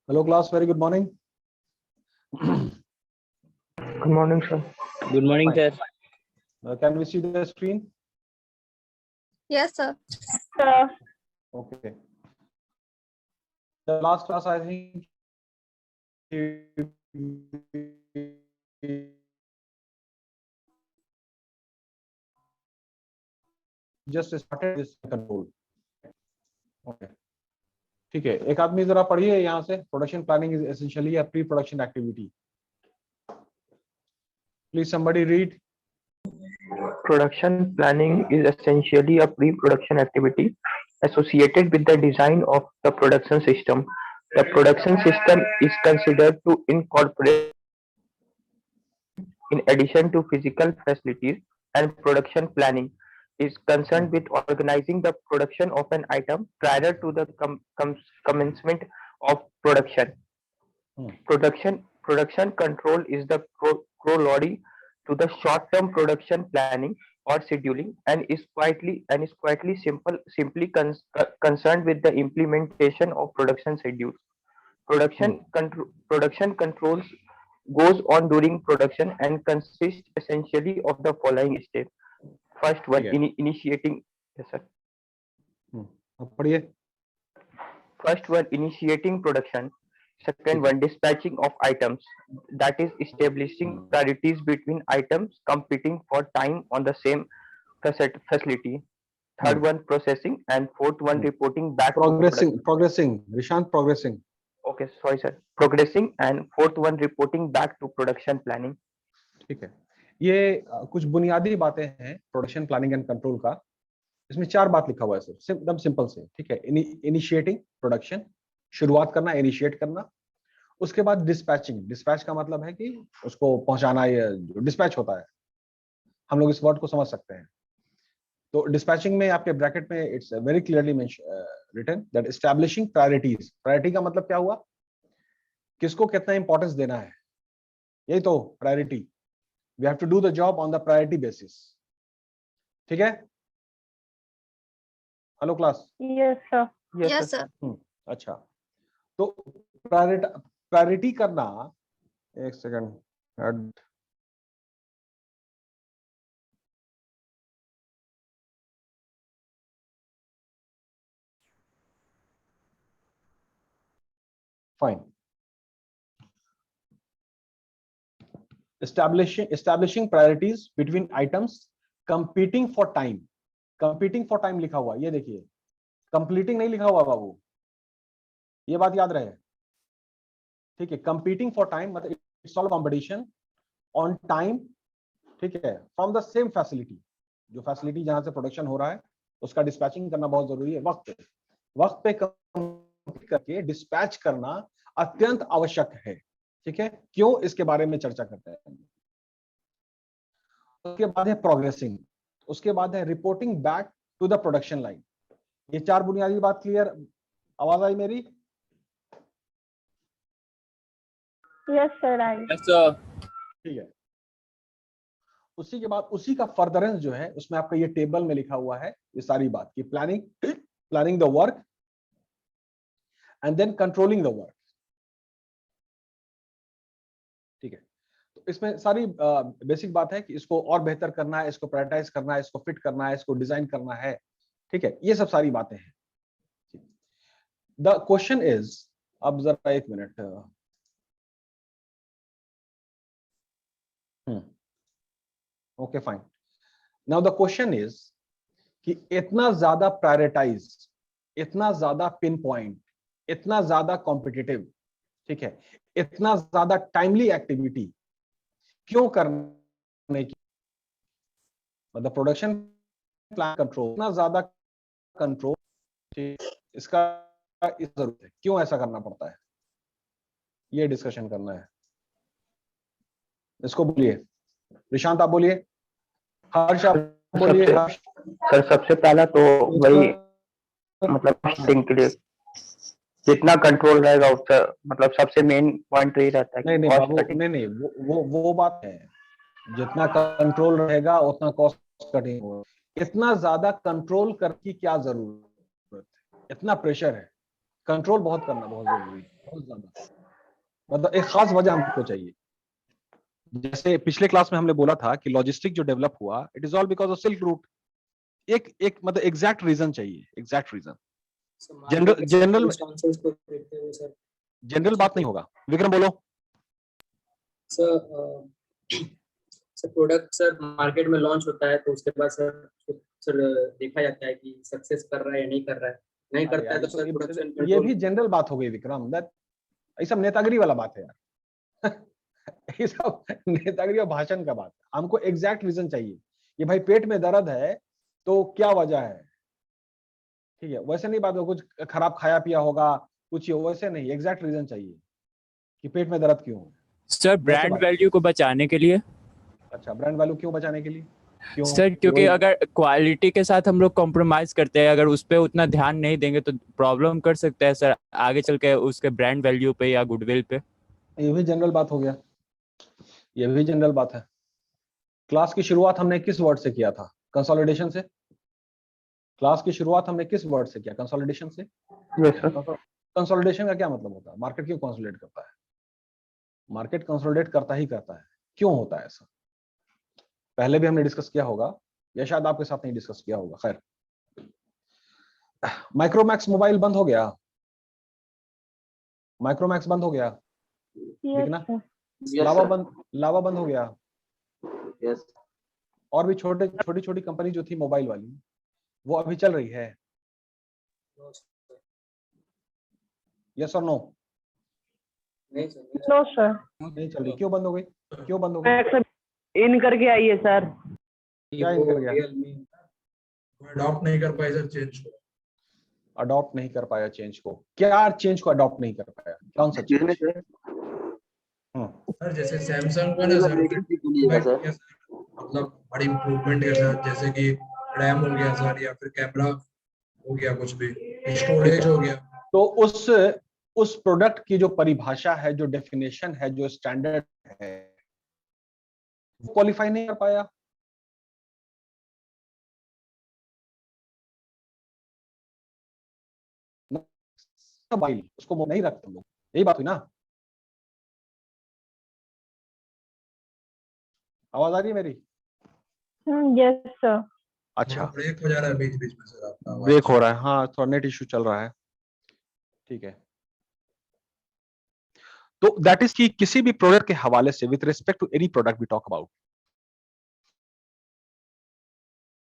Hello class, very good morning. Good morning, sir. Good morning, Fine. sir. Can we see the screen? Yes, sir. Okay. The last class, I think, just started this control. Okay. ठीक है, एक आदमी जरा पढ़िए यहाँ से. Production planning is essentially a pre production activity. Please somebody read. Production planning is essentially a pre-production activity associated with the design of the production system. The production system is considered to incorporate, in addition to physical facilities, and production planning is concerned with organizing the production of an item prior to the commencement of production. Production control is the corollary to the short-term production planning or scheduling, and is quietly simply concerned with the implementation of production schedules. Production controls goes on during production and consists essentially of the following steps. First one, Yeah. initiating. Yes, sir. अब पढ़िए. First one, initiating production. Second one, dispatching of items, that is establishing priorities between items competing for time on the same facility. Third one, processing, and fourth one, reporting back. Progressing. Rishant, progressing. Okay, sorry sir. Progressing, and fourth one, reporting back to production planning. ठीक है. ये कुछ बुनियादी बातें हैं production planning and control का. इसमें 4 बात लिखा हुआ है सर, एकदम सिंपल से. ठीक है. इनिशिएटिंग प्रोडक्शन, शुरुआत करना, इनिशिएट करना. उसके बाद डिस्पैचिंग. डिस्पैच का मतलब है कि उसको पहुंचाना. ये जो डिस्पैच होता है, हम लोग इस वर्ड को समझ सकते हैं. तो डिस्पैचिंग में आपके ब्रैकेट में it's very clearly written that establishing priorities. Priority का मतलब क्या हुआ? किसको कितना इंपॉर्टेंस देना है, यही तो priority. We have to do the job on the priority basis. ठीक है. Hello class. Yes, sir. Yes, Yes, sir. sir. अच्छा, तो प्रायोरिटी करना. एक second. Fine. Establishing priorities between items competing for time. Competing for time लिखा हुआ, ये देखिए. Completing नहीं लिखा हुआ बाबू, ये बात याद रहे. ठीक है. Competing for time मतलब it's all competition on time. ठीक है. From the same facility. जो फैसिलिटी जहां से प्रोडक्शन हो रहा है उसका डिस्पैचिंग करना बहुत जरूरी है. वक्त पे करके डिस्पैच करना अत्यंत आवश्यक है. ठीक है. क्यों, इसके बारे में चर्चा करते हैं. उसके बाद है प्रोग्रेसिंग. उसके बाद है reporting back to the production line. ये 4 बुनियादी बात क्लियर. आवाज आई मेरी? Yes, sir. I. Yes, sir. ठीक है. उसी के बाद उसी का फर्दरेंस जो है उसमें आपका ये टेबल में लिखा हुआ है ये सारी बात की. Planning the work and then controlling the work. ठीक है. तो इसमें सारी बेसिक बात है कि इसको और बेहतर करना है, इसको प्रायोरिटाइज करना है, इसको फिट करना है, इसको डिजाइन करना है. ठीक है. ये सब सारी बातें हैं. द क्वेश्चन इज, अब जरा एक minute. Okay fine. Now the question is कि इतना ज्यादा प्रायोरिटाइज, इतना ज्यादा पिन पॉइंट, इतना ज्यादा कॉम्पिटिटिव, ठीक है, इतना ज्यादा टाइमली एक्टिविटी क्यों करने की. मतलब प्रोडक्शन प्लान कंट्रोल, इतना ज्यादा कंट्रोल, इसका इस जरूरत है, क्यों ऐसा करना पड़ता है, ये डिस्कशन करना है. इसको बोलिए. निशांत आप बोलिए. हर्ष आप बोलिए. सर सबसे पहला तो वही मतलब कॉस्टिंग के लिए जितना कंट्रोल रहेगा उसका मतलब सबसे मेन पॉइंट यही रहता है. नहीं बाबू, नहीं वो बात है. जितना कंट्रोल रहेगा उतना कॉस्ट कटिंग होगा. इतना ज्यादा कंट्रोल करने की क्या जरूरत है, इतना प्रेशर है. कंट्रोल बहुत करना बहुत जरूरी है. बहुत ज्यादा, मतलब एक खास वजह हमको चाहिए। जैसे पिछले क्लास में हमने बोला था कि लॉजिस्टिक जो डेवलप हुआ, it is all because of silk route. एक एक मतलब एग्जैक्ट रीजन चाहिए, एग्जैक्ट रीजन। जनरल जनरल को देखते हुए सर, जनरल बात नहीं होगा। विक्रम बोलो। Sir sir product sir market में लॉन्च होता है तो उसके बाद सर देखा जाता है कि सक्सेस कर रहा है या नहीं कर रहा है, नहीं अरे करता है यार, तो सर प्रोडक्शन ये कंट्रोल। भी जनरल बात हो गई विक्रम, दैट ये सब नेतागिरी वाला बात है यार। ये सब नेतागिरी और भाषण का बात है। हमको एग्जैक्ट रीजन चाहिए। ये भाई पेट में दर्द है तो क्या वजह है, ठीक है, वैसे नहीं बात हो कुछ खराब खाया पिया होगा कुछ, वैसे नहीं, एग्जैक्ट रीजन चाहिए कि पेट में दर्द क्यों है। सर ब्रांड वैल्यू को बचाने के लिए। अच्छा, ब्रांड वैल्यू क्यों बचाने के लिए? क्यों? सर क्योंकि अगर क्वालिटी के साथ हम लोग कॉम्प्रोमाइज करते हैं, अगर उस पर उतना ध्यान नहीं देंगे तो प्रॉब्लम कर सकते हैं सर आगे चल के उसके ब्रांड वैल्यू पे या गुडविल पे। ये भी जनरल बात हो गया, ये भी जनरल बात है। क्लास की शुरुआत हमने किस वर्ड से किया था? कंसोलिडेशन से। क्लास की शुरुआत हमने किस वर्ड से किया? कंसोलिडेशन से। Yes, sir. कंसोलिडेशन का क्या मतलब होता है? मार्केट क्यों कंसोलिडेट करता है? मार्केट कंसोलिडेट करता ही करता है, क्यों होता है ऐसा? पहले भी हमने डिस्कस किया होगा या शायद आपके साथ नहीं डिस्कस किया होगा। खैर, माइक्रोमैक्स मोबाइल बंद हो गया, माइक्रोमैक्स बंद हो गया, Yes, ना? sir. लावा बंद हो गया। यस और भी छोटी छोटी कंपनी जो थी मोबाइल वाली, वो अभी चल रही है? यस और नो? नहीं सर, No, sir. नहीं चल रही, क्यों बंद हो गई? क्यों बंद हो गई? इन करके आई है सर। क्या इन कर गया? अडॉप्ट नहीं कर पाए सर चेंज को। अडॉप्ट नहीं कर पाया चेंज को? क्या चेंज को अडॉप्ट नहीं कर पाया? कौन सा चेंज? सर जैसे सैमसंग का ना सर, मतलब बड़ी इम्प्रूवमेंट है सर, जैसे कि रैम हो गया सर, या फिर कैमरा हो गया, कुछ भी स्टोरेज हो गया। तो उस प्रोडक्ट की जो परिभाषा है, जो डेफिनेशन है, जो स्टैंडर्ड है, वो क्वालिफाई नहीं कर पाया। मोबाइल उसको नहीं रखते लोग, यही बात हुई ना? आवाज आ रही है मेरी? Yes, sir. अच्छा, ब्रेक हो जा रहा है बीच बीच में सर आपका आवाज। ब्रेक हो रहा है, हाँ थोड़ा नेट इश्यू चल रहा है, ठीक है। तो दैट इज कि किसी भी प्रोडक्ट के हवाले से with respect to any product we talk about,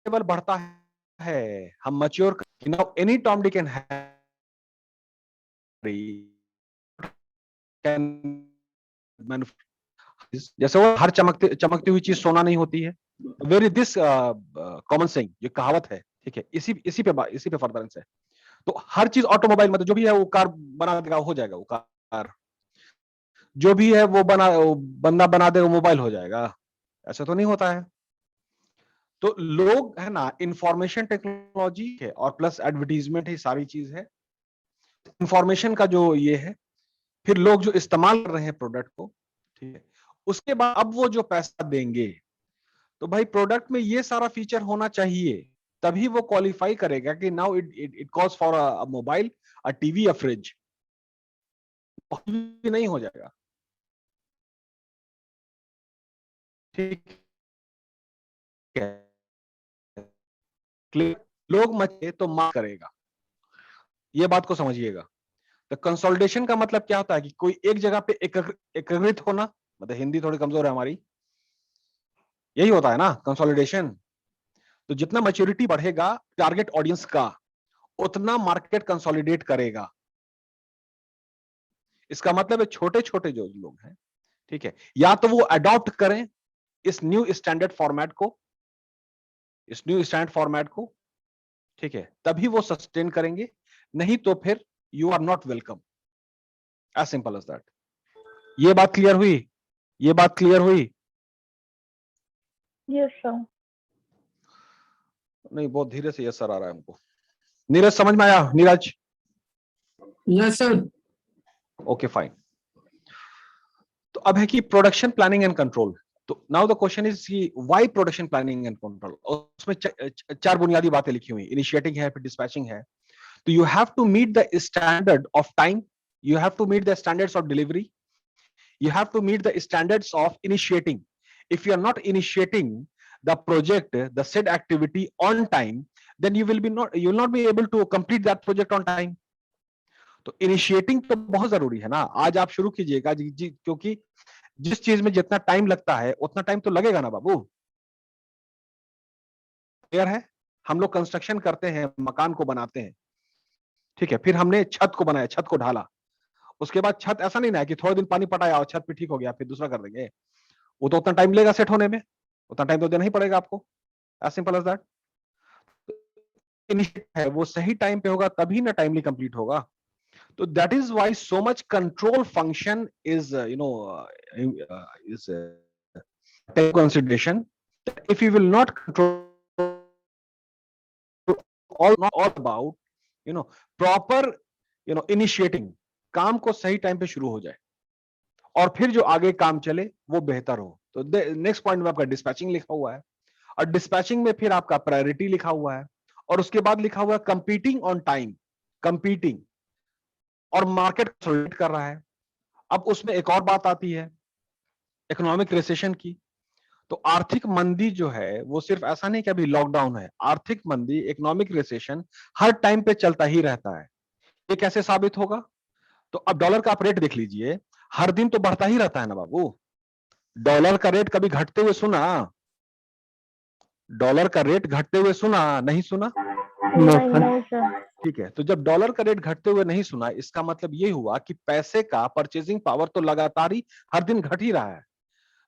level बढ़ता है, हम mature, now any Tom Dick can जैसे वो हर चमकती हुई चीज सोना नहीं होती है। वेरी दिस कॉमन सेइंग, ये कहावत है, ठीक है, इसी पे फर्दरेंस है। तो हर चीज ऑटोमोबाइल मतलब जो भी है वो कार बना देगा, हो जाएगा वो कार, जो भी है वो बंदा बना देगा, मोबाइल हो जाएगा, ऐसा तो नहीं होता है। तो लोग है ना, इंफॉर्मेशन टेक्नोलॉजी है और प्लस एडवर्टीजमेंट है, सारी चीज है। इंफॉर्मेशन का जो ये है, फिर लोग जो इस्तेमाल कर रहे हैं प्रोडक्ट को, ठीक है, उसके बाद अब वो जो पैसा देंगे, तो भाई प्रोडक्ट में ये सारा फीचर होना चाहिए, तभी वो क्वालिफाई करेगा कि now it cost for a mobile, a TV, a fridge. नहीं हो जाएगा, ठीक है, लोग मचे तो मार करेगा, ये बात को समझिएगा। तो कंसोलिडेशन का मतलब क्या होता है कि कोई एक जगह पे एकत्रित होना, मतलब हिंदी थोड़ी कमजोर है हमारी, यही होता है ना कंसोलिडेशन। तो जितना मैच्योरिटी बढ़ेगा टारगेट ऑडियंस का, उतना मार्केट कंसोलिडेट करेगा। इसका मतलब है छोटे छोटे जो लोग हैं, ठीक है, या तो वो अडॉप्ट करें इस न्यू स्टैंडर्ड फॉर्मेट को, ठीक है, तभी वो सस्टेन करेंगे, नहीं तो फिर you are not welcome, as simple as that. ये बात क्लियर हुई? ये बात क्लियर हुई? Yes, sir. नहीं, बहुत धीरे से यस सर आ रहा है हमको। नीरज समझ में आया? Neeraj? Yes sir. Okay fine. तो अब है कि प्रोडक्शन प्लानिंग एंड कंट्रोल। तो नाउ द क्वेश्चन इज कि why production planning and control. उसमें चार बुनियादी बातें लिखी हुई, इनिशिएटिंग है, फिर डिस्पैचिंग है। तो you have to meet the standard of time, You have to meet the standards of delivery. You have to meet the standards of initiating. If you are not initiating the project, the said activity on time, then you will not be able to complete that project on time. तो initiating तो बहुत जरूरी है ना. आज आप शुरू कीजिएगा जी, क्योंकि जिस चीज में जितना टाइम लगता है उतना टाइम तो लगेगा ना बाबू. क्लियर है? हम लोग कंस्ट्रक्शन करते हैं, मकान को बनाते हैं, ठीक है, फिर हमने छत को बनाया, छत को ढाला, उसके बाद छत ऐसा नहीं ना है कि थोड़े दिन पानी पटाया और छत पे ठीक हो गया फिर दूसरा कर देंगे. वो तो उतना टाइम लेगा सेट होने में, उतना टाइम तो देना ही पड़ेगा आपको. As simple as that. Initiate है वो सही टाइम पे होगा तभी ना टाइमली कंप्लीट होगा. तो that is why so much control function is is take consideration. If you will not control, all about proper initiating, काम को सही टाइम पे शुरू हो जाए और फिर जो आगे काम चले वो बेहतर हो. तो नेक्स्ट पॉइंट में आपका डिस्पैचिंग लिखा हुआ है, और डिस्पैचिंग में फिर आपका प्रायोरिटी लिखा हुआ है, और उसके बाद लिखा हुआ है कंपीटिंग ऑन टाइम. कंपीटिंग और मार्केट कंसोलिडेट कर रहा है. अब उसमें एक और बात आती है इकोनॉमिक रिसेशन की. तो आर्थिक मंदी जो है वो सिर्फ ऐसा नहीं कि अभी लॉकडाउन है. आर्थिक मंदी, इकोनॉमिक रिसेशन हर टाइम पे चलता ही रहता है. ये कैसे साबित होगा? तो अब डॉलर का आप रेट देख लीजिए, हर दिन तो बढ़ता ही रहता है ना बाबू. डॉलर का रेट कभी घटते हुए सुना? डॉलर का रेट घटते हुए सुना? नहीं सुना. No, sir. ठीक है, तो जब डॉलर का रेट घटते हुए नहीं सुना, इसका मतलब ये हुआ कि पैसे का परचेजिंग पावर तो लगातार ही हर दिन घट ही रहा है.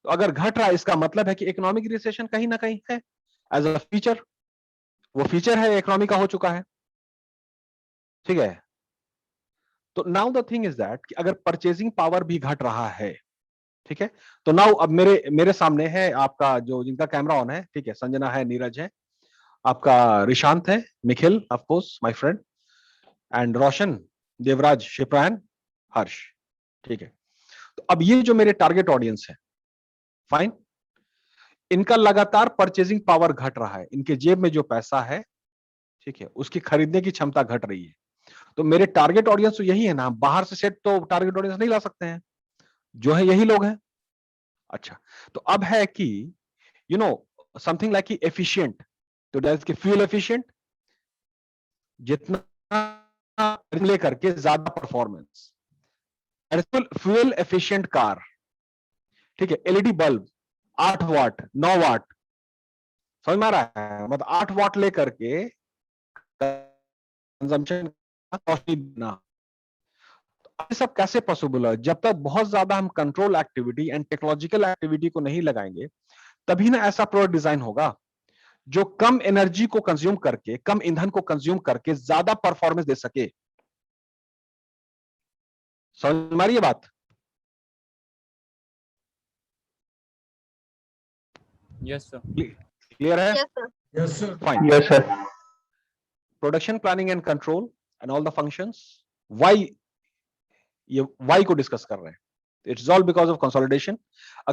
तो अगर घट रहा है इसका मतलब है कि इकोनॉमिक रिसेशन कहीं ना कहीं है एज अ फीचर. वो फीचर है इकोनॉमी का हो चुका है. ठीक है. तो now the thing is that कि अगर परचेजिंग पावर भी घट रहा है, ठीक है, तो नाउ अब मेरे सामने है आपका जो जिनका कैमरा ऑन है, ठीक है, संजना है, नीरज है, आपका रिशांत है, Nikhil of course my friend, and Roshan, Devraj, Shiprayan, Harsh. ठीक है. तो अब ये जो मेरे टारगेट ऑडियंस है, फाइन, इनका लगातार परचेजिंग पावर घट रहा है. इनके जेब में जो पैसा है, ठीक है, उसकी खरीदने की क्षमता घट रही है. तो मेरे टारगेट ऑडियंस तो यही है ना. बाहर से सेट तो टारगेट ऑडियंस नहीं ला सकते हैं, जो है यही लोग हैं. अच्छा, तो अब है कि समथिंग लाइक एफिशिएंट. तो दैट की फ्यूल एफिशिएंट, जितना लेकर के ज्यादा परफॉर्मेंस. फ्यूल एफिशिएंट कार, ठीक है, एलईडी बल्ब 8 वाट 9 वाट, समझ में आ रहा है? मतलब 8 वाट लेकर के कंजम्पशन ना. ये सब कैसे पॉसिबल है? जब तक बहुत ज्यादा हम control activity and technological activity को नहीं लगाएंगे, तभी ना ऐसा प्रोडक्ट डिजाइन होगा जो कम एनर्जी को कंज्यूम करके, कम ईंधन को कंज्यूम करके ज्यादा परफॉर्मेंस दे सके. समझ में आ रही है बात? Yes sir. क्लियर है? Yes, sir. Yes sir. Fine. Yes, sir. Production planning and control and all the functions. Why ये व्हाई को डिस्कस कर रहे हैं? It's all because of consolidation.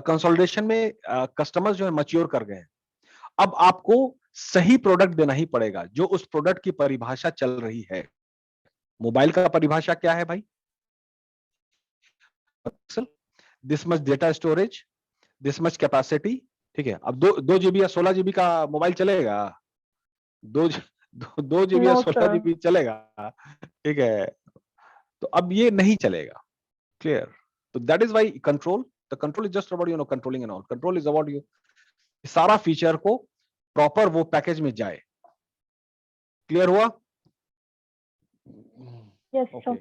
Consolidation में कस्टमर्स जो है मैच्योर कर गए हैं. अब आपको सही प्रोडक्ट देना ही पड़ेगा जो उस प्रोडक्ट की परिभाषा चल रही है. मोबाइल का परिभाषा क्या है भाई? This much data storage, this much capacity. ठीक है. अब 2 GB या 16 GB का मोबाइल चलेगा? 2 GB या No, 16 GB चलेगा? ठीक है. तो अब ये नहीं चलेगा. क्लियर? तो that is why control, the control is just about controlling and all. Control is about सारा फीचर को प्रॉपर वो पैकेज में जाए. क्लियर हुआ? Yes, okay. sir.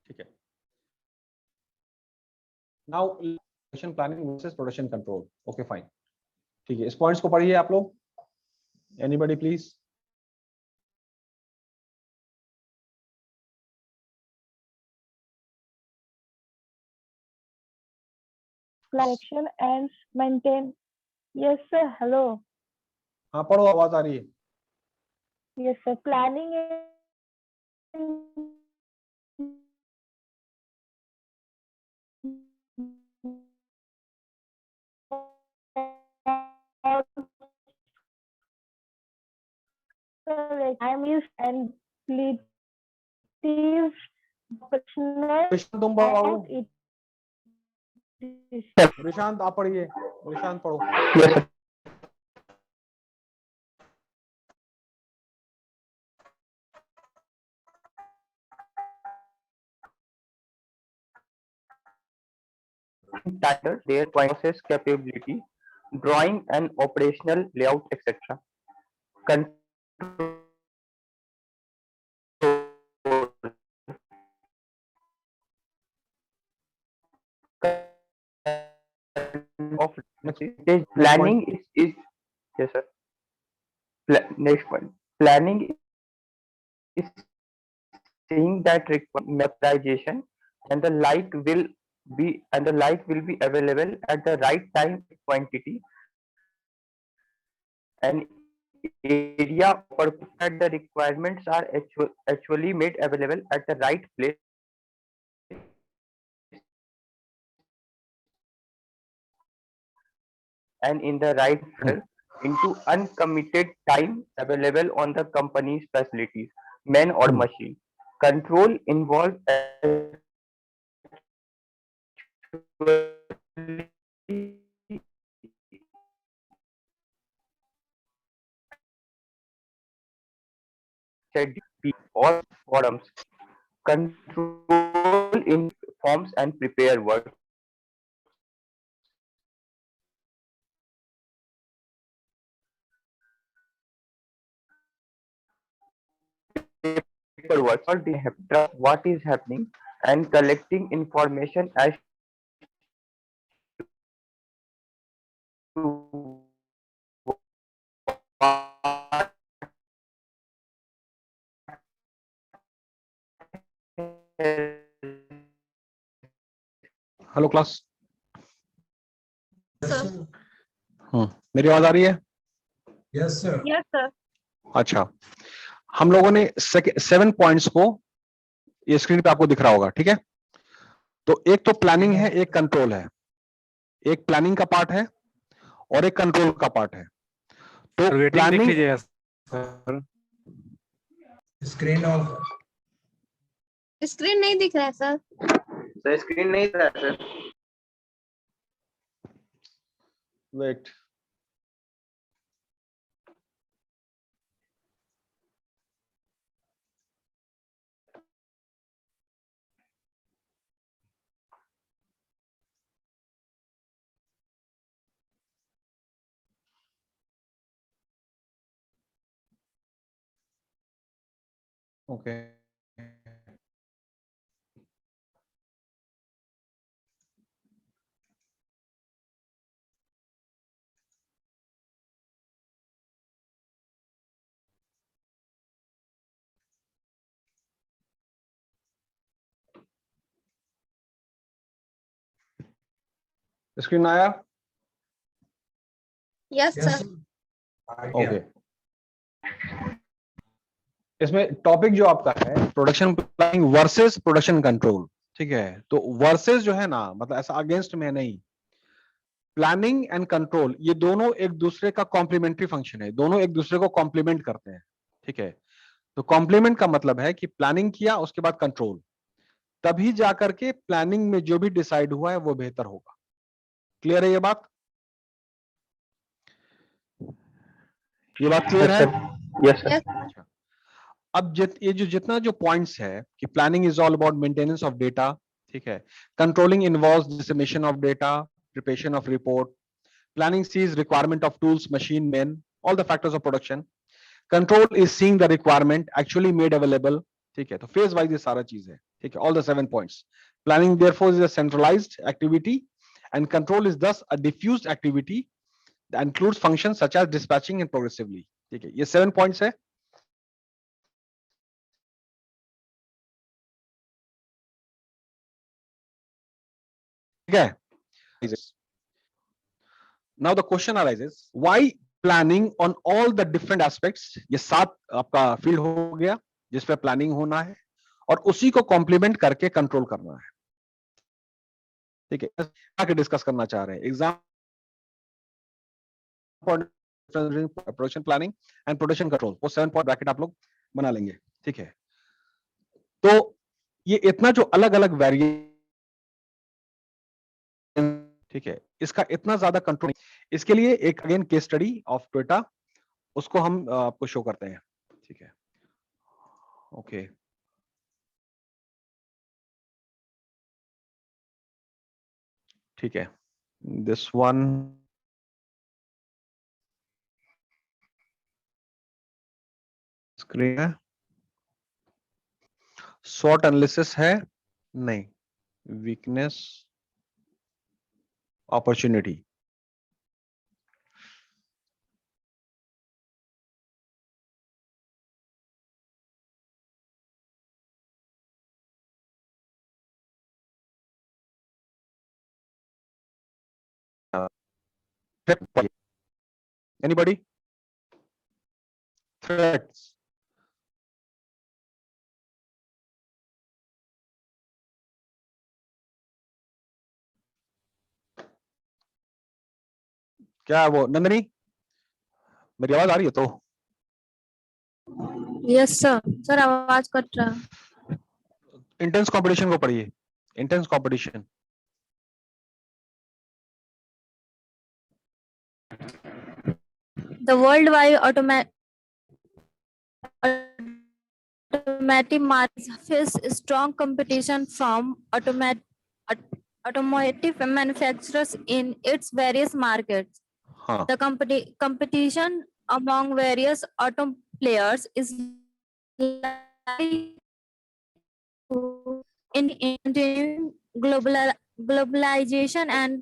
ठीक है. Now production planning versus production control. Okay fine. ठीक है. इस पॉइंट्स को पढ़िए आप लोग. Anybody please. Collection and maintain. Yes, sir. Hello. हाँ पढ़ो, आवाज आ रही है. Yes, sir. Planning and sir, time is and completive professional Vishant तुम पढ़ो, and it is विशांत आप पढ़िए, विशांत पढ़ो। Yes, sir. Title, their process capability, drawing and operational layout, etc. Control of stage planning is yes sir. Next one, planning is seeing that mechanization and the light will be available at the right time quantity and area purpose that the requirements are actually made available at the right place and in the right order into uncommitted time available on the company's facilities, man or machine. Control involves or forums. Control informs and prepare work. Paperwork or what is happening and collecting information as to hello class, Yes, sir. मेरी आवाज आ रही है? Yes, sir. yes sir. अच्छा, हम लोगों ने 7 points को ये स्क्रीन पे आपको दिख रहा होगा, ठीक है? तो एक तो प्लानिंग है, एक कंट्रोल है। एक प्लानिंग का पार्ट है और एक कंट्रोल का पार्ट है। तो प्लानिंग Screen off. स्क्रीन नहीं दिख रहा है सर। सर स्क्रीन नहीं था सर। वेट, ओके स्क्रीन आया? Yes Yes, sir. sir. आ गया. ओके, इसमें टॉपिक जो आपका है production planning versus production control, ठीक है? तो वर्सेस जो है ना, मतलब ऐसा अगेंस्ट में नहीं। प्लानिंग एंड कंट्रोल ये दोनों एक दूसरे का कॉम्प्लीमेंट्री फंक्शन है, दोनों एक दूसरे को कॉम्प्लीमेंट करते हैं, ठीक है? तो कॉम्प्लीमेंट का मतलब है कि प्लानिंग किया उसके बाद कंट्रोल, तभी जाकर के प्लानिंग में जो भी डिसाइड हुआ है वो बेहतर होगा। क्लियर है ये बात? ये बात क्लियर है? Yes sir. अच्छा, अब ये जितना जो पॉइंट्स है कि planning is all about maintenance of data, ठीक है? Controlling involves dissemination of data, preparation of report, planning sees requirement of tools, machine, man, all the factors of production, control is seeing the requirement actually made available, ठीक है? तो phase wise ये सारा चीज है, ठीक है? All the 7 points. Planning therefore is a centralised activity and control is thus a diffused activity that includes functions such as dispatching and progressively, ठीक है? ये 7 पॉइंट्स है। ठीक है? Now the question arises, why planning on all the different aspects? ये 7 आपका field हो गया जिस पे प्लानिंग होना है और उसी को कॉम्प्लीमेंट करके कंट्रोल करना है, ठीक है? आगे डिस्कस करना चाह रहे हैं exam production planning and production control, वो 7 पॉइंट ब्रैकेट आप लोग बना लेंगे, ठीक है। तो ये इतना जो अलग अलग वेरिएंट, ठीक है, इसका इतना ज्यादा कंट्रोल, इसके लिए एक again case study of Toyota, उसको हम आपको शो करते हैं, ठीक है। ओके, ठीक है, दिस वन स्क्रीन है, शॉर्ट एनालिसिस है नहीं, वीकनेस अपॉर्चुनिटी, anybody threats, क्या वो नंदनी, मेरी आवाज आ रही है तो? यस सर, सर आवाज कट रहा। इंटेंस कंपटीशन को पढ़िए, intense competition. The worldwide automotive market faces strong competition from automotive manufacturers in its various markets. हाँ, The competition among various auto players is likely to in globalization and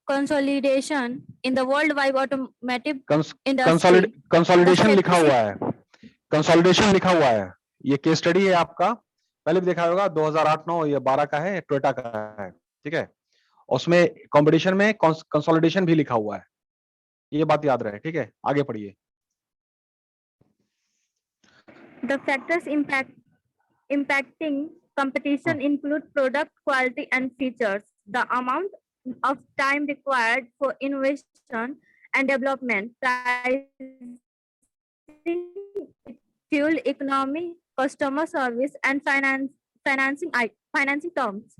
consolidation in the worldwide automotive industry. Consolidation The लिखा factors- हुआ है, consolidation लिखा हुआ है, ये case study है आपका, पहले भी देखा होगा, 2008-9 या 12 का है, टोयोटा का है, ठीक है। उसमें कंपटीशन में कंसोलिडेशन भी लिखा हुआ है, ये बात याद रहे, ठीक है। आगे पढ़िए। The factors impacting competition include product quality and features, the amount of time required for innovation and development, pricing, fuel economy, customer service, and financing terms.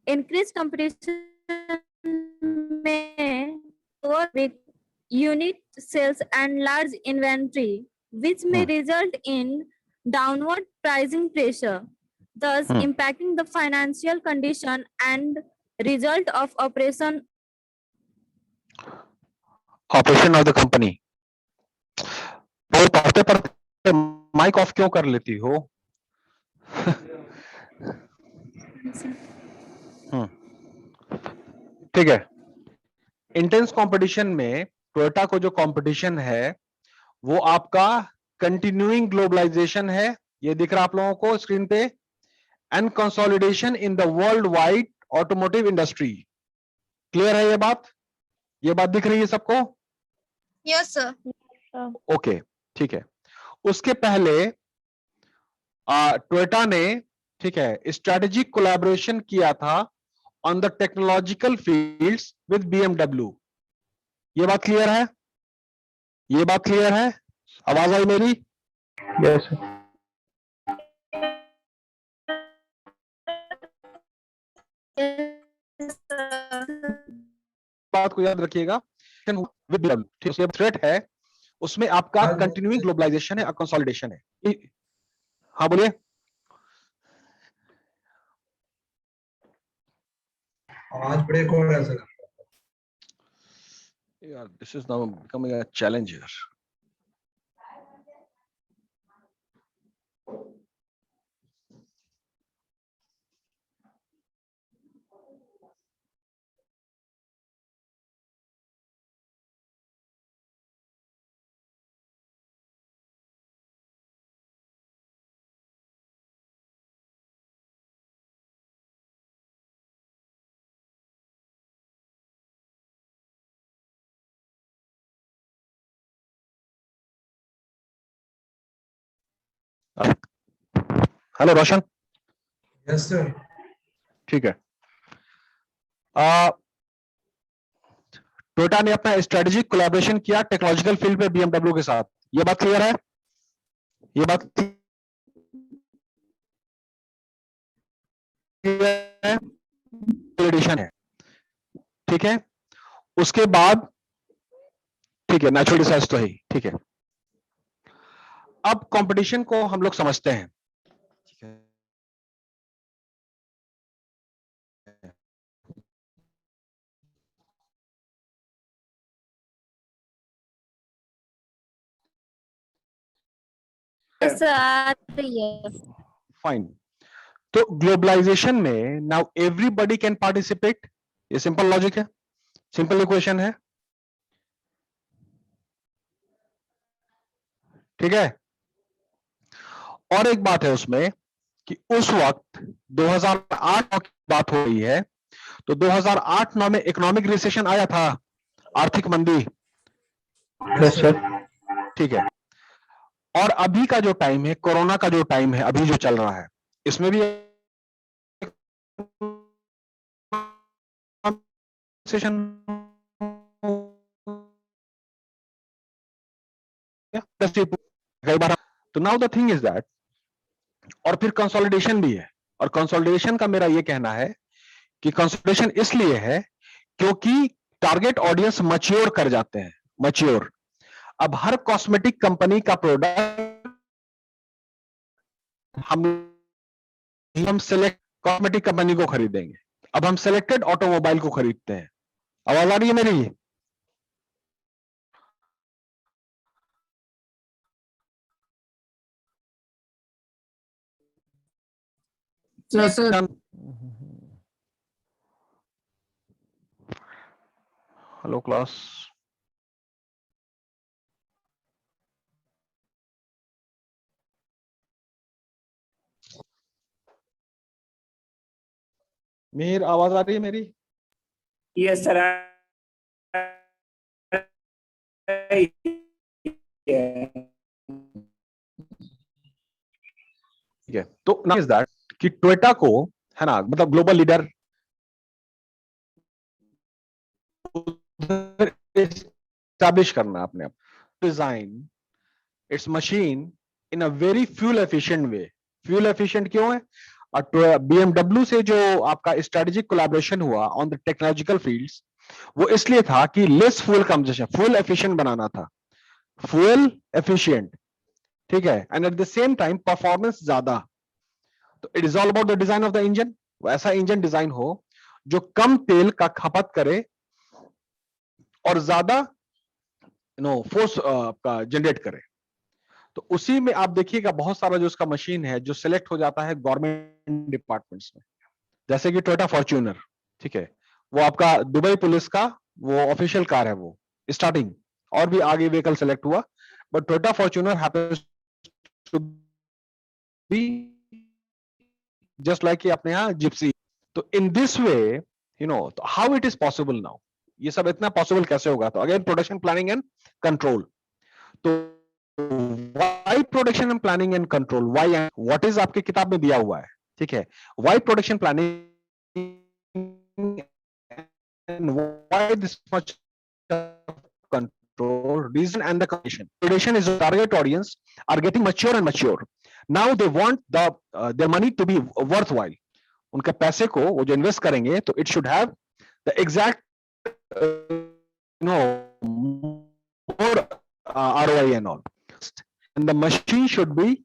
Increased competition may lower big unit sales and large inventory, which may result in downward pricing pressure, thus impacting the financial condition and result of operation operation of the company. वो पढ़ते पढ़ते mic off क्यों कर लेती हो? ठीक है, intense competition में टोयोटा को जो कंपटीशन है वो आपका कंटिन्यूइंग ग्लोबलाइजेशन है, ये दिख रहा आप लोगों को स्क्रीन पे, and consolidation in the world wide automotive industry. Clear है ये बात? ये बात दिख रही है सबको? Yes sir. ओके, ठीक है। उसके पहले टोयोटा ने, ठीक है, स्ट्रेटेजिक कोलैबोरेशन किया था on the technological fields with BMW। ये बात क्लियर है? ये बात क्लियर है? आवाज आई मेरी? Yes, sir. बात को याद रखिएगा, विद BMW, ठीक है, थ्रेट है उसमें आपका हाँ, कंटिन्यूइंग ग्लोबलाइजेशन है और कंसोलिडेशन है। हाँ बोलिए। आवाज ब्रेक हो रहा है सर। यार, this is now becoming a challenge here. Hello Roshan. Yes sir. ठीक है, टोयोटा ने अपना स्ट्रेटेजिक कोलैबोरेशन किया टेक्नोलॉजिकल फील्ड पे BMW के साथ। ये बात क्लियर है? ये बात एडिशन है, ठीक है। उसके बाद ठीक है, नेचुरल डिसास्टर तो है, ठीक है। अब कंपटीशन को हम लोग समझते हैं, ठीक है। सर आ रही है। फाइन। तो ग्लोबलाइजेशन में नाउ एवरीबॉडी कैन पार्टिसिपेट, ये सिंपल लॉजिक है, सिंपल इक्वेशन है, ठीक है। और एक बात है उसमें कि उस वक्त 2008 की बात हो रही है, तो 2008-9 में इकोनॉमिक रिसेशन आया था, आर्थिक मंदी, यस सर। ठीक है। और अभी का जो टाइम है, कोरोना का जो टाइम है, अभी जो चल रहा है, इसमें भी रिसेशन कई बार। तो now the thing is that, और फिर कंसोलिडेशन भी है, और कंसोलिडेशन का मेरा ये कहना है कि कंसोलिडेशन इसलिए है क्योंकि टारगेट ऑडियंस मैच्योर कर जाते हैं, मैच्योर। अब हर कॉस्मेटिक कंपनी का प्रोडक्ट हम सेलेक्ट कॉस्मेटिक कंपनी को खरीदेंगे, अब हम सेलेक्टेड ऑटोमोबाइल को खरीदते हैं। आवाज आ रही है मेरी? हेलो क्लास, मीर आवाज आ रही है मेरी? Yes sir. ठीक है। तो नाउ इज दैट कि टोयोटा को, है ना, मतलब ग्लोबल लीडर एस्टैब्लिश करना अपने आप, design its machine in a very fuel efficient way. Fuel efficient क्यों है? और BMW से जो आपका स्ट्रेटेजिक कोलैबोरेशन हुआ ऑन द टेक्नोलॉजिकल फील्ड्स, वो इसलिए था कि less fuel consumption, fuel efficient बनाना था, फ्यूल एफिशिएंट, ठीक है, and at the same time performance ज्यादा। तो it is all about the design of the engine, वो ऐसा इंजन डिजाइन हो जो कम तेल का खपत करे और ज्यादा फोर्स का जनरेट करे। तो उसी में आप देखिएगा बहुत सारा जो उसका मशीन है जो सिलेक्ट हो जाता है गवर्नमेंट डिपार्टमेंट्स में, जैसे कि टोयोटा फॉर्च्यूनर, ठीक है, वो आपका दुबई पुलिस का वो ऑफिशियल कार है, वो स्टार्टिंग, और भी आगे व्हीकल सेलेक्ट हुआ, but Toyota Fortuner happens to be just like अपने यहाँ जिप्सी। तो इन दिस वे तो how it is possible now, ये सब इतना पॉसिबल कैसे होगा? तो again production planning and control. तो why production and planning and control, why and what is आपकी किताब में दिया हुआ है, ठीक है। Why production planning and why this much control, reason and the condition. Predation is a target audience are getting mature and mature. Now they want their money to be worthwhile. उनके पैसे को वो जो इन्वेस्ट करेंगे तो it should have the exact more ROI and all. And the machine should be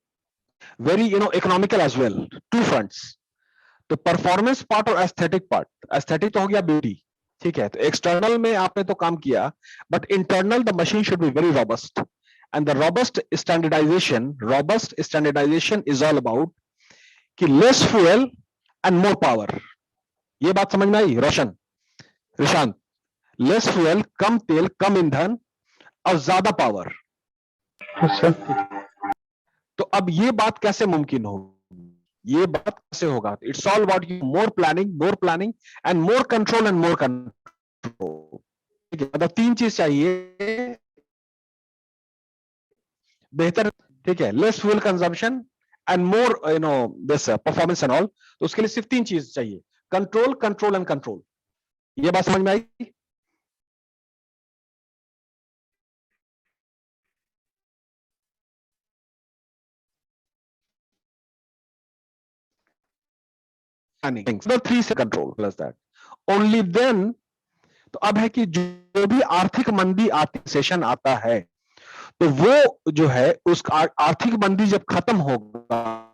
very economical as well. Two fronts. तो performance part और aesthetic part, aesthetic तो हो गया ब्यूटी, ठीक है। तो एक्सटर्नल में आपने तो काम किया, but internal the machine should be very robust, and the robust standardization is all about कि less fuel and more power. ये बात समझ में आई रोशन, रिशांत? लेस फ्यूल, कम तेल, कम ईंधन और ज्यादा पावर। तो अब ये बात कैसे मुमकिन होगी, ये बात कैसे होगा? It's all about more planning and more control and more control, ठीक है। मतलब तीन चीज चाहिए, बेहतर, ठीक है, less fuel consumption and more this performance and all. तो उसके लिए सिर्फ तीन चीज चाहिए, कंट्रोल, कंट्रोल एंड कंट्रोल। ये बात समझ में आई? planning. The 3 से control plus that. Only then, तो अब है कि जो भी आर्थिक मंदी आती सेशन आता है, तो वो जो है उस आर्थिक मंदी जब खत्म होगा,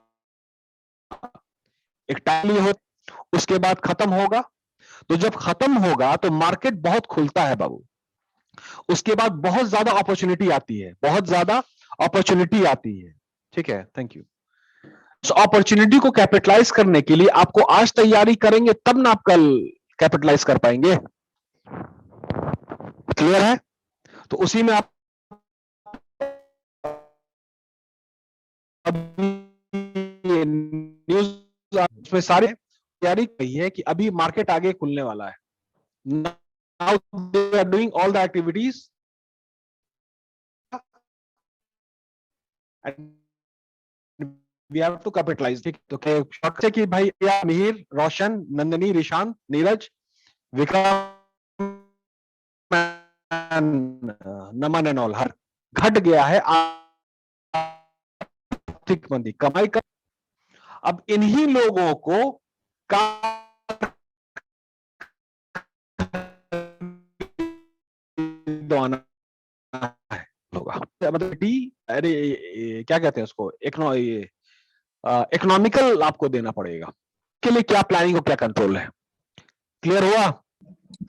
एक टाइम हो, उसके बाद खत्म होगा, तो जब खत्म होगा तो मार्केट बहुत खुलता है बाबू, उसके बाद बहुत ज्यादा अपॉर्चुनिटी आती है, बहुत ज्यादा अपॉर्चुनिटी आती है। ठीक है, थैंक यू। अपॉर्चुनिटी को कैपिटलाइज करने के लिए आपको आज तैयारी करेंगे तब ना आप कल कैपिटलाइज कर पाएंगे। क्लियर है? तो उसी में आप न्यूज उसमें सारे तैयारी कही है कि अभी मार्केट आगे खुलने वाला है। Now they are doing all the activities we have to capitalise. ठीक, तो शॉर्ट से कि भाई मिहिर, रोशन, नंदनी, रिशांत, नीरज, विक्रम, नमन एंड ऑल हर घट गया है आर्थिक मंदी, कमाई कर। अब इन्हीं लोगों को दौना है होगा, मतलब डी, अरे क्या कहते हैं उसको, इकोनॉमिकल आपको देना पड़ेगा। के लिए क्या प्लानिंग और क्या कंट्रोल है? क्लियर हुआ?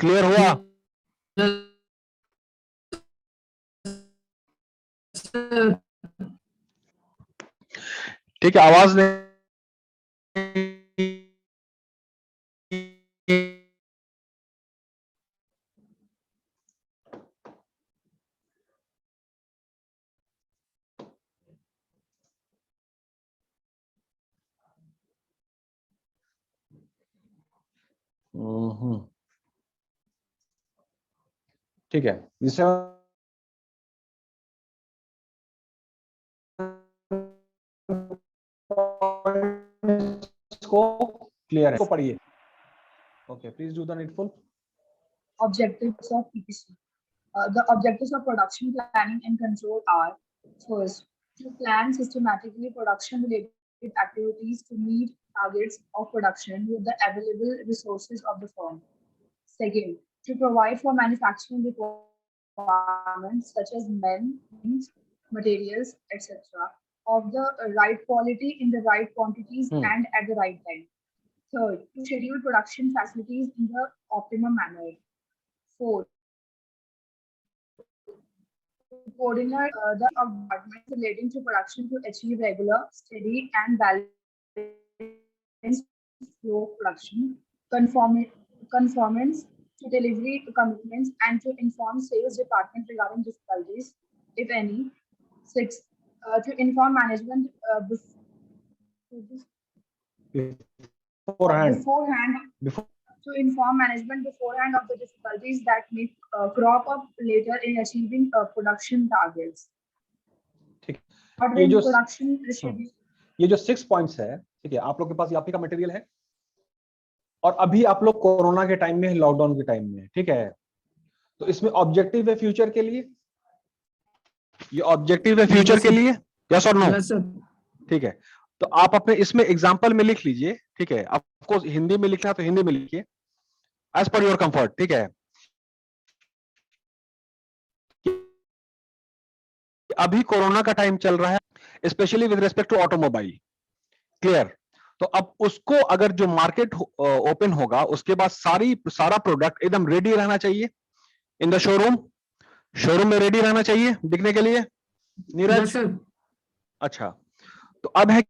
क्लियर हुआ? ठीक है, आवाज नहीं। ठीक है, जिससे को क्लियर है, पढ़िए। Okay, please do the needful. Objectives of PPC. The objectives of production planning and control are: first, to plan systematically production-related activities to meet targets of production with the available resources of the firm. Second, to provide for manufacturing requirements such as men, materials, etc., of the right quality in the right quantities and at the right time. Third, to schedule production facilities in the optimum manner. Fourth, to coordinate the departments relating to production to achieve regular, steady, and balanced flow of production, conformance to delivery commitments, and to inform sales department regarding difficulties, if any. Six, to inform management to inform management beforehand of the difficulties that may crop up later in achieving production targets. ठीक, ये जो 6 points है, ठीक है, आप लोग के पास ये का मटेरियल है, और अभी आप लोग कोरोना के टाइम में, लॉकडाउन के टाइम में, ठीक है, तो इसमें ऑब्जेक्टिव है फ्यूचर के लिए, ये ऑब्जेक्टिव है फ्यूचर के लिए, यस और नो? ठीक है, तो आप अपने इसमें एग्जांपल में लिख लीजिए। ठीक है, आपको हिंदी में लिखना है तो हिंदी में लिखिए, एज पर योर कंफर्ट। ठीक है, अभी कोरोना का टाइम चल रहा है, specially with respect to automobile. Clear? तो अब उसको अगर जो मार्केट ओपन होगा, उसके बाद सारा प्रोडक्ट एकदम रेडी रहना चाहिए इन द शोरूम में रेडी रहना चाहिए दिखने के लिए। नीरज? अच्छा, तो अब है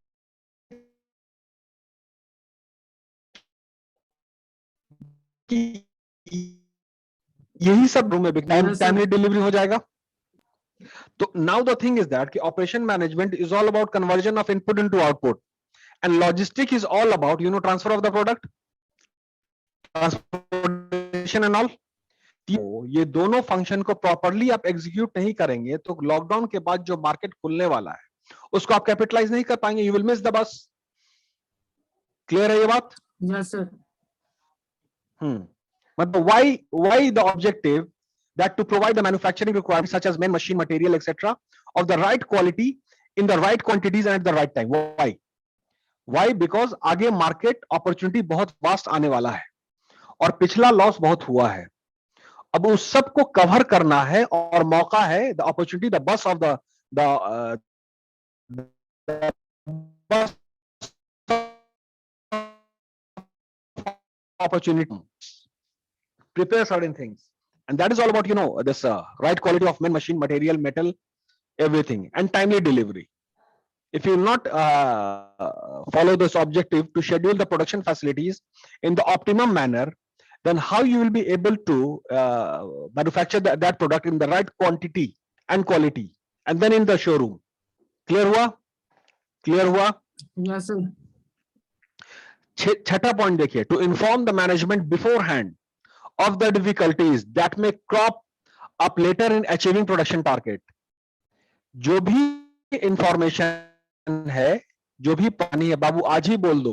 कि यही सब रूम में टाइमली डिलीवरी हो जाएगा। तो now the thing is that कि operation management is all about conversion of input into output, and logistic is all about transfer of the product, transportation and all. ये दोनों फंक्शन को properly आप execute नहीं करेंगे तो लॉकडाउन के बाद जो मार्केट खुलने वाला है उसको आप कैपिटलाइज नहीं कर पाएंगे, you will miss the bus. Clear है ये बात? Yes sir. मतलब why the objective that to provide the manufacturing requirements such as men, machine, material, etc. of the right quality in the right quantities and at the right time. Why? Why? Because आगे market opportunity बहुत vast आने वाला है और पिछला loss बहुत हुआ है। अब उस सब को कवर करना है और मौका है, the opportunity, the bus of the opportunity. Prepare certain things, and that is all about this right quality of man, machine, material, metal, everything, and timely delivery. If you will not follow this objective to schedule the production facilities in the optimum manner, then how you will be able to manufacture that product in the right quantity and quality, and then in the showroom. Clear हुआ? Clear हुआ? Yes, sir. छठा point देखिए, to inform the management beforehand of the difficulties that may crop up later in achieving production target. जो भी information है, जो भी पानी है बाबू, आज ही बोल दो,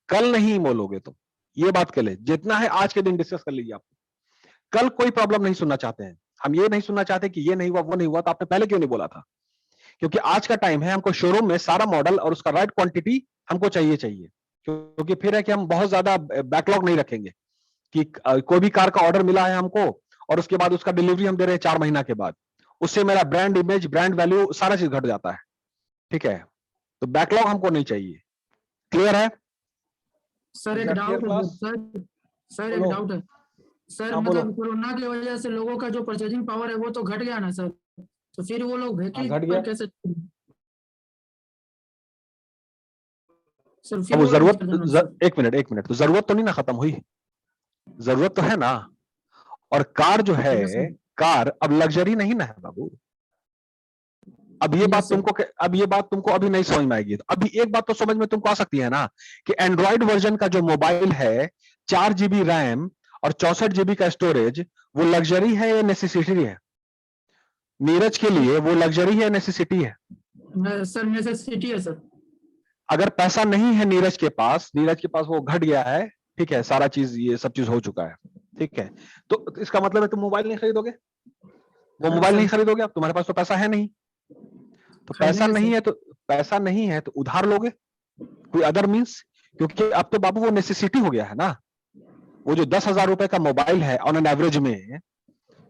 कल नहीं बोलोगे तुम। ये बात कर ले, जितना है आज के दिन डिस्कस कर लीजिए। आप कल कोई प्रॉब्लम नहीं सुनना चाहते हैं, हम ये नहीं सुनना चाहते कि ये नहीं हुआ, वो नहीं हुआ, तो आपने पहले क्यों नहीं बोला था? क्योंकि आज का टाइम है, हमको शोरूम में सारा मॉडल और उसका राइट क्वांटिटी हमको चाहिए, क्योंकि फिर है कि हम बहुत ज्यादा बैकलॉग नहीं रखेंगे कि कोई भी कार का ऑर्डर मिला है हमको और उसके बाद उसका डिलीवरी हम दे रहे हैं 4 महीना के बाद, उससे मेरा ब्रांड इमेज, ब्रांड वैल्यू, सारा चीज घट जाता है। ठीक है, तो बैकलॉग हमको नहीं चाहिए। क्लियर है? सर एक डाउट है सर एक डाउट है सर, मतलब कोरोना की वजह से लोगों का जो परचेजिंग पावर है वो तो घट गया ना सर, तो फिर वो लोग घट गया कैसे सर? अब जरूरत एक मिनट, तो जरूरत तो नहीं ना खत्म हुई, जरूरत तो है ना। और कार जो है, कार अब लग्जरी नहीं ना है बाबू। अब ये बात तुमको अभी नहीं समझ में आएगी। अभी एक बात तो समझ में तुमको आ सकती है ना कि एंड्रॉइड वर्जन का जो मोबाइल है, 4 GB रैम और 64 GB का स्टोरेज, वो लग्जरी है या नेसेसिटी है? नीरज के लिए वो लग्जरी है, नेसेसिटी है? सर नेसेसिटी है सर। अगर पैसा नहीं है नीरज के पास वो घट गया है, ठीक है, सारा चीज, ये सब चीज हो चुका है, ठीक है, तो इसका मतलब है तुम मोबाइल नहीं खरीदोगे, वो मोबाइल नहीं खरीदोगे। अब तुम्हारे पास तो पैसा है नहीं, तो पैसा नहीं है तो उधार लोगे, कोई अदर मींस, क्योंकि अब तो बाबू वो नेसेसिटी हो गया है ना। वो जो 10,000 रुपए का मोबाइल है ऑन एन एवरेज में,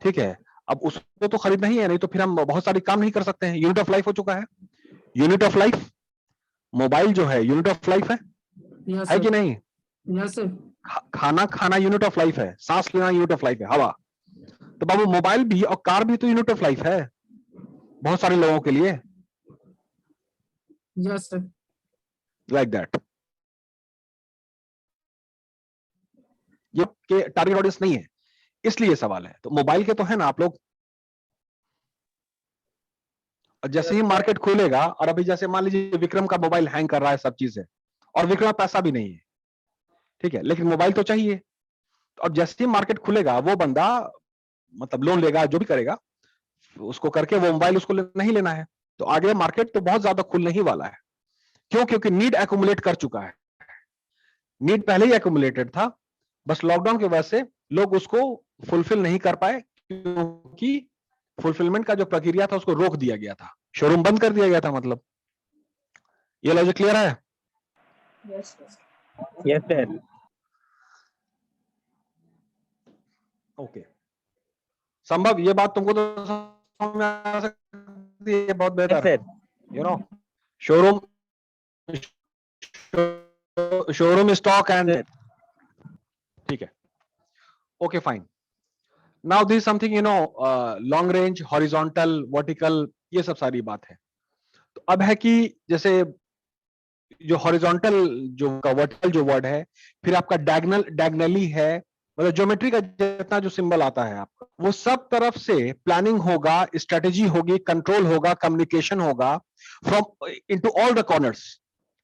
ठीक है, अब उसको तो खरीदना ही है, नहीं तो फिर हम बहुत सारे काम नहीं कर सकते हैं। यूनिट ऑफ लाइफ हो चुका है, यूनिट ऑफ लाइफ मोबाइल जो है यूनिट ऑफ लाइफ है कि नहीं? Yes sir. खाना खाना यूनिट ऑफ लाइफ है, सांस लेना यूनिट ऑफ लाइफ है, हवा। तो बाबू मोबाइल भी और कार भी तो यूनिट ऑफ लाइफ है बहुत सारे लोगों के लिए। Yes sir. Like that. ये के टारगेट ऑडियंस नहीं है, इसलिए सवाल है। तो मोबाइल के तो है ना आप लोग। जैसे ही मार्केट खुलेगा, और अभी जैसे मान लीजिए विक्रम का मोबाइल हैंग कर रहा है, सब चीज है, और विक्रम पैसा भी नहीं है, ठीक है, लेकिन मोबाइल तो चाहिए। और जैसे ही मार्केट खुलेगा, वो बंदा मतलब लोन लेगा, जो भी करेगा उसको करके, वो मोबाइल उसको नहीं लेना है। तो आगे मार्केट तो बहुत ज्यादा खुलने ही वाला है। क्यों? क्योंकि नीड एक्यूमुलेट कर चुका है। नीड पहले ही एक्यूमुलेटेड था, बस लॉकडाउन की वजह से लोग उसको फुलफिल नहीं कर पाए, क्योंकि फुलफिलमेंट का जो प्रक्रिया था उसको रोक दिया गया था, शोरूम बंद कर दिया गया था। मतलब ये लॉजिक क्लियर है? Yes, Yes, sir. ओके, संभव ये बात तुमको तो समझ में आ सकती है, बहुत बेहतर है। You know, showroom stock and, ठीक है, okay fine. Now this something, long range, horizontal, vertical, ये सब सारी बात है। तो अब है कि जैसे जो हॉरिजॉन्टल, जो वर्टिकल जो वर्ड है, फिर आपका डायगनली है, मतलब ज्योमेट्री का जितना जो सिंबल आता है आपका, वो सब तरफ से प्लानिंग होगा, स्ट्रेटेजी होगी, कंट्रोल होगा, कम्युनिकेशन होगा from into all the corners,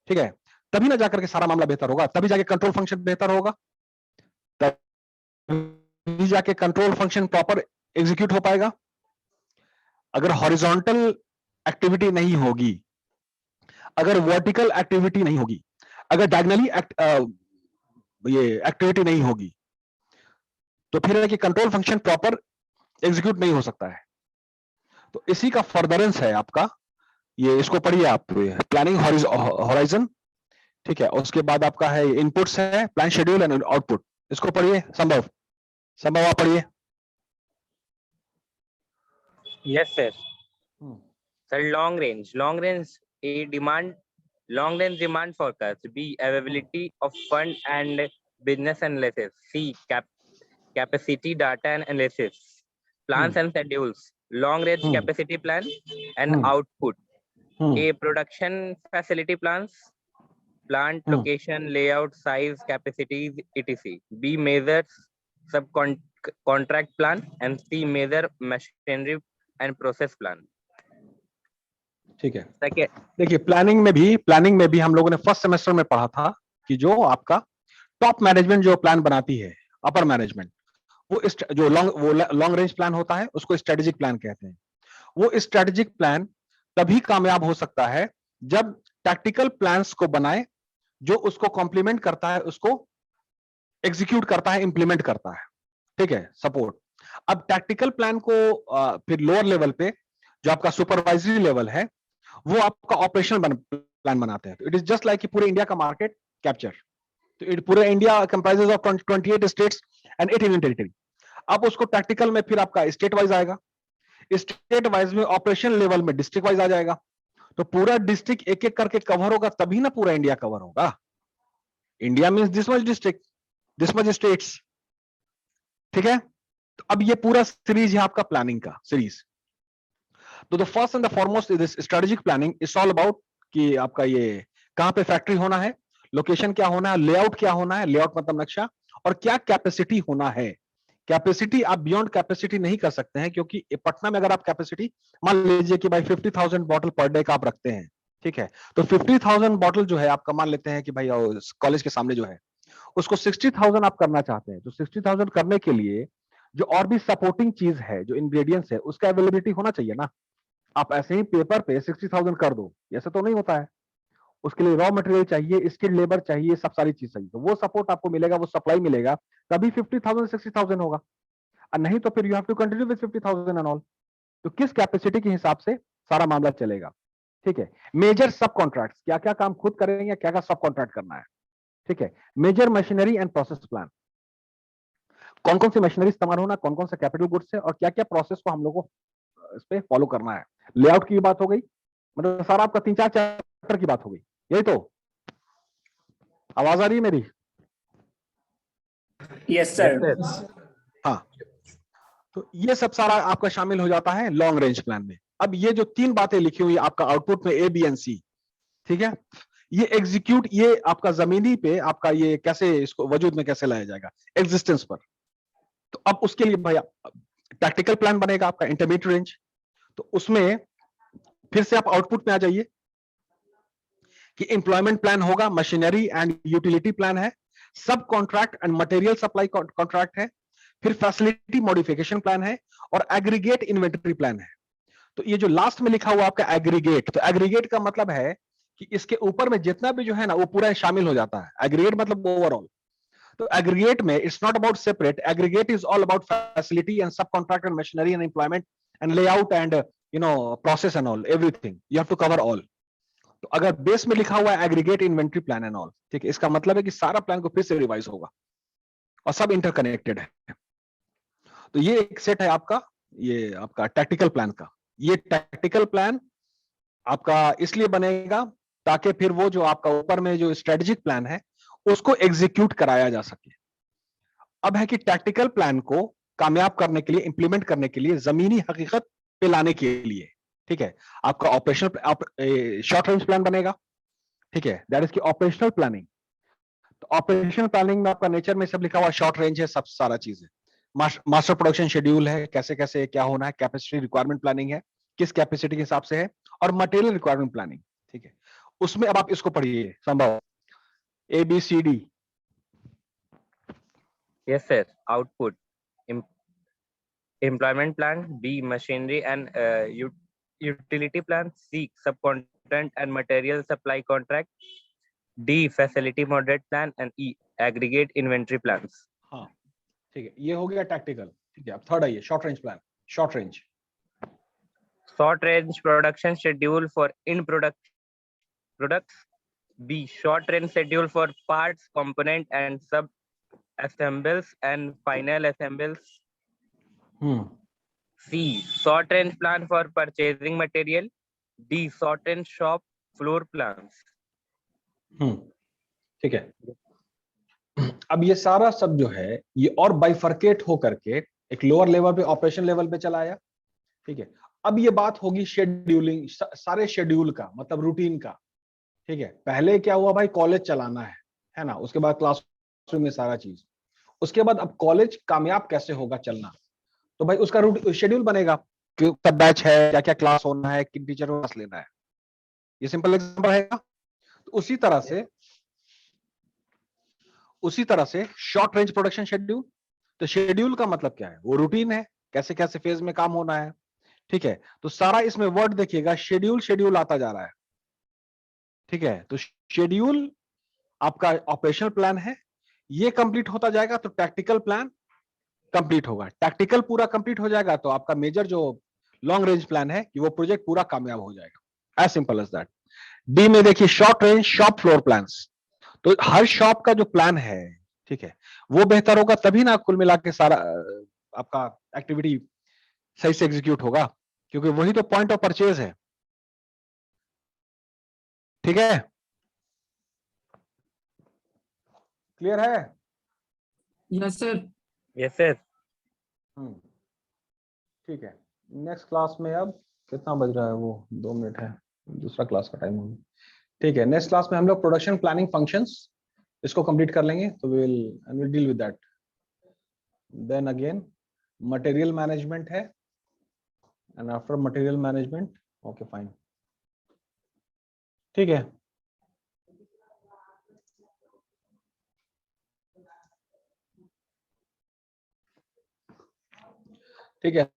ठीक है। तभी ना जाकर के सारा मामला बेहतर होगा, तभी जाके कंट्रोल फंक्शन बेहतर होगा, तभी जाके कंट्रोल फंक्शन प्रॉपर एग्जीक्यूट हो पाएगा। अगर हॉरिजॉन्टल एक्टिविटी नहीं होगी, अगर वर्टिकल एक्टिविटी नहीं होगी, अगर डायगनली ये एक्टिविटी नहीं होगी, तो फिर है कि कंट्रोल फंक्शन प्रॉपर एग्जीक्यूट नहीं हो सकता है। तो इसी का फर्दरेंस है आपका ये, इसको पढ़िए आप, प्लानिंग हॉराइजन, ठीक है, उसके बाद आपका है इनपुट्स है, प्लान शेड्यूल एंड आउटपुट। इसको पढ़िए संभव, संभव आप पढ़िए। Yes, sir. Hmm. Sir, long range, long range demand forecast. B, availability of fund and business analysis. C, capacity data and analysis. Plans and schedules. Long range capacity plan and output. A, production facility plans, plant location, layout, size, capacities, etc. B, measures subcontract plan, and C, measure machinery and process plan. ठीक है, Second, देखिए planning में भी हम लोगों ने first semester में पढ़ा था कि जो आपका टॉप मैनेजमेंट जो प्लान बनाती है, अपर मैनेजमेंट, वो जो लॉन्ग रेंज प्लान होता है उसको स्ट्रेटेजिक प्लान कहते हैं। वो स्ट्रेटेजिक प्लान तभी कामयाब हो सकता है जब टैक्टिकल प्लान्स को बनाए, जो उसको कॉम्प्लीमेंट करता है, उसको एग्जीक्यूट करता है, इंप्लीमेंट करता है। ठीक है, सपोर्ट। अब टैक्टिकल प्लान को फिर लोअर लेवल पे जो आपका सुपरवाइजरी लेवल है, वो आपका ऑपरेशनल प्लान बनाते हैं। तो इट इज जस्ट लाइक पूरे इंडिया का मार्केट कैप्चर। तो पूरे India comprises of 28 states and 8 union territory. अब उसको टैक्टिकल में फिर आपका स्टेट वाइज आएगा, स्टेट वाइज में ऑपरेशन लेवल में डिस्ट्रिक्ट वाइज आ जाएगा। तो पूरा डिस्ट्रिक्ट एक एक करके कवर होगा, तभी ना पूरा इंडिया कवर होगा। India means this much district, this much states. ठीक है, तो अब ये पूरा सीरीज है आपका प्लानिंग का सीरीज। तो the first and the foremost is strategic planning is all about कि आपका ये कहां पे फैक्ट्री होना है, लोकेशन क्या होना है, लेआउट क्या होना है, लेआउट मतलब नक्शा, और क्या कैपेसिटी होना है। कैपेसिटी आप बियॉन्ड कैपेसिटी नहीं कर सकते हैं, क्योंकि पटना में अगर आप कैपेसिटी मान लीजिए कि भाई 50,000 बॉटल पर डे का आप रखते हैं, ठीक है, तो 50,000 बॉटल जो है आपका मान लेते हैं कि भाई कॉलेज के सामने जो है उसको 60,000 आप करना चाहते हैं। तो 60,000 करने के लिए जो और भी सपोर्टिंग चीज है, जो इंग्रेडिएंट्स है, उसका अवेलेबिलिटी होना चाहिए ना। आप ऐसे ही पेपर पे 60,000 कर दो, ऐसा तो नहीं होता है। उसके लिए रॉ मटेरियल चाहिए, स्किल्ड लेबर चाहिए, सब सारी चीज चाहिए। तो वो सपोर्ट आपको मिलेगा, वो सप्लाई मिलेगा, तभी 50,000 60,000 होगा। और नहीं तो फिर you have to continue with 50,000 and all. तो किस कैपेसिटी के हिसाब से सारा मामला चलेगा। ठीक है, मेजर सब कॉन्ट्रैक्ट, क्या क्या काम खुद करेंगे, क्या क्या सब कॉन्ट्रैक्ट करना है। ठीक है, major machinery and process plan, कौन कौन सी मशीनरी इस्तेमाल होना, कौन कौन सा कैपिटल गुड्स है, और क्या क्या प्रोसेस को हम लोग को इस पे फॉलो करना है। लेआउट की बात हो गई, मतलब सारा आपका 3-4 चैप्टर की बात हो गई। यही तो आवाज आ रही है मेरी? Yes sir. हाँ, तो ये सब सारा आपका शामिल हो जाता है लॉन्ग रेंज प्लान में। अब ये जो 3 बातें लिखी हुई आपका आउटपुट में A, B एंड C, ठीक है, ये एग्जीक्यूट, ये आपका जमीनी पे आपका ये कैसे इसको वजूद में कैसे लाया जाएगा, एग्जिस्टेंस पर। तो अब उसके लिए भाई टैक्टिकल प्लान बनेगा आपका इंटरमीडिएट रेंज। तो उसमें फिर से आप आउटपुट में आ जाइए कि एम्प्लॉयमेंट प्लान होगा, मशीनरी एंड यूटिलिटी प्लान है, सब contract and material supply contract है, फिर फैसिलिटी मॉडिफिकेशन प्लान है, और एग्रीगेट इन्वेंटरी प्लान है। तो ये जो लास्ट में लिखा हुआ आपका एग्रीगेट, तो एग्रीगेट का मतलब है कि इसके ऊपर में जितना भी जो है ना वो पूरा शामिल हो जाता है। एग्रीगेट मतलब ओवरऑल। तो एग्रीगेट में it's not about separate, aggregate is all about facility and sub contract and machinery and employment and layout and process and all, everything you have to cover all. तो अगर base में लिखा हुआ है aggregate inventory plan and all, ठीक है, इसका मतलब है कि सारा प्लान को फिर से रिवाइज होगा और सब इंटरकनेक्टेड है। तो ये एक सेट है आपका, ये आपका टैक्टिकल प्लान का। ये टैक्टिकल प्लान आपका इसलिए बनेगा ताकि फिर वो जो आपका ऊपर में जो स्ट्रेटेजिक प्लान है उसको एग्जीक्यूट कराया जा सके। अब है कि टैक्टिकल प्लान को कामयाब करने के लिए, इंप्लीमेंट करने के लिए, जमीनी हकीकत पे लाने के लिए, ठीक है, आपका ऑपरेशनल शॉर्ट रेंज प्लान बनेगा। ठीक है, दैट इज की ऑपरेशनल प्लानिंग। तो ऑपरेशनल प्लानिंग में आपका नेचर में सब लिखा हुआ, शॉर्ट रेंज है, सब सारा चीज है, मास्टर प्रोडक्शन शेड्यूल है, कैसे कैसे क्या होना है, कैपेसिटी रिक्वायरमेंट प्लानिंग है, किस कैपेसिटी के हिसाब से है, और मटेरियल रिक्वायरमेंट प्लानिंग। ठीक है, उसमें अब आप इसको पढ़िए संभव ABCD। yes, sir. Output. Employment plan. B, machinery and utility plan. C, subcontract and material supply contract. D, facility moderate plan, and E, aggregate inventory plans. हाँ, ठीक है, ये हो गया टैक्टिकल। ठीक है, अब थर्ड आइए, short range plan. Short range, Short range production schedule for in products B. Short range schedule for parts, component, and sub assembles and final assembles. C. Short range plan for purchasing material. D. Short range shop floor plans. ठीक है. अब ये सारा सब जो है ये और बाइफर्केट हो करके एक लोअर लेवल पे ऑपरेशन लेवल पे चला आया. ठीक है. अब ये बात होगी शेड्यूलिंग, सारे शेड्यूल का मतलब रूटीन का. ठीक है. पहले क्या हुआ भाई, कॉलेज चलाना है ना, उसके बाद क्लासरूम में सारा चीज, उसके बाद अब कॉलेज कामयाब कैसे होगा चलना, तो भाई उसका शेड्यूल बनेगा कि कब बैच है, क्या क्या क्लास होना है, किन टीचर को क्लास लेना है. ये सिंपल एग्जांपल है. तो उसी तरह से शॉर्ट रेंज प्रोडक्शन शेड्यूल. तो शेड्यूल का मतलब क्या है, वो रूटीन है, कैसे कैसे फेज में काम होना है. ठीक है. तो सारा इसमें वर्ड देखिएगा, शेड्यूल आता जा रहा है. ठीक है. तो शेड्यूल आपका ऑपरेशनल प्लान है, ये कंप्लीट होता जाएगा तो टैक्टिकल प्लान कंप्लीट होगा. टैक्टिकल पूरा कंप्लीट हो जाएगा तो आपका मेजर जो लॉन्ग रेंज प्लान है कि वो प्रोजेक्ट पूरा कामयाब हो जाएगा. As simple as that. D में देखिए short range shop floor plans. तो हर शॉप का जो प्लान है, ठीक है, वो बेहतर होगा तभी ना कुल मिला के सारा आपका एक्टिविटी सही से एग्जीक्यूट होगा, क्योंकि वही तो पॉइंट ऑफ परचेज है. ठीक है. क्लियर है? Yes sir. Yes, sir. ठीक है. नेक्स्ट क्लास में अब कितना बज रहा है, वो 2 मिनट है, दूसरा क्लास का टाइम होगा. ठीक है. नेक्स्ट क्लास में हम लोग प्रोडक्शन प्लानिंग फंक्शंस इसको कंप्लीट कर लेंगे, तो will deal with that. Then again material management है, and after material management, okay fine. ठीक है. ठीक है.